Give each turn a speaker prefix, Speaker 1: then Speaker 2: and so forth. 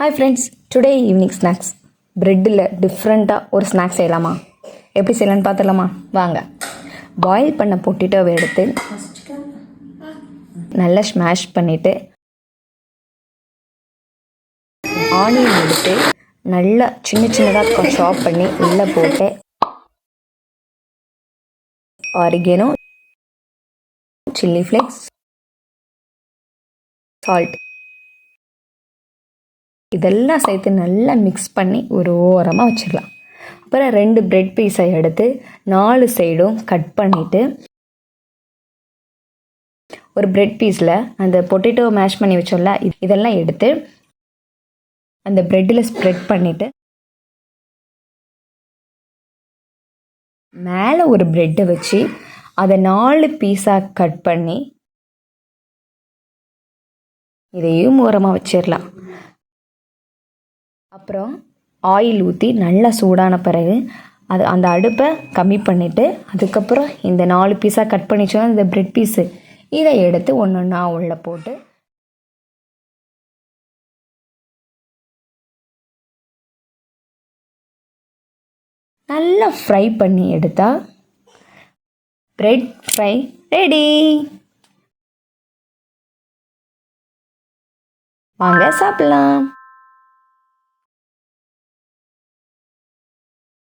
Speaker 1: Hi friends, today evening snacks. Breadல டிஃப்ரெண்ட்டாக ஒரு snacks செய்யலாமா? எப்படி செய்யலான்னு பார்த்துடலாமா? வாங்க. பாயில் பண்ண பொட்டேட்டோவை எடுத்து நல்லா ஸ்மாஷ் பண்ணிவிட்டு ஆனியன் எடுத்து நல்லா சின்னதாக சாப் பண்ணி உள்ளே போட்டு ஆரிகேனோ, சில்லி ஃப்ளேக்ஸ், சால்ட் இதெல்லாம் சேர்த்து நல்லா மிக்ஸ் பண்ணி ஒரு ஓரமாக வச்சிடலாம். அப்புறம் 2 பிரெட் பீஸை எடுத்து 4 சைடும் கட் பண்ணிவிட்டு ஒரு பிரெட் பீஸில் அந்த பொட்டேட்டோ மேஷ் பண்ணி வச்சோம்ல இதெல்லாம் எடுத்து அந்த பிரெட்டில் ஸ்ப்ரெட் பண்ணிவிட்டு மேலே ஒரு பிரெட்டை வச்சு அதை 4 பீஸாக கட் பண்ணி இதையும் ஓரமாக வச்சிடலாம். அப்புறம் ஆயில் ஊற்றி நல்லா சூடான பிறகு அந்த அடுப்பை கம்மி பண்ணிவிட்டு அதுக்கப்புறம் இந்த 4 பீஸாக கட் பண்ணி வச்சோன்னா இந்த பிரெட் பீஸு இதை எடுத்து ஒன்று ஒன்றா உள்ளே போட்டு நல்லா ஃப்ரை பண்ணி எடுத்தால் பிரெட் ஃப்ரை ரெடி. வாங்க சாப்பிடலாம்.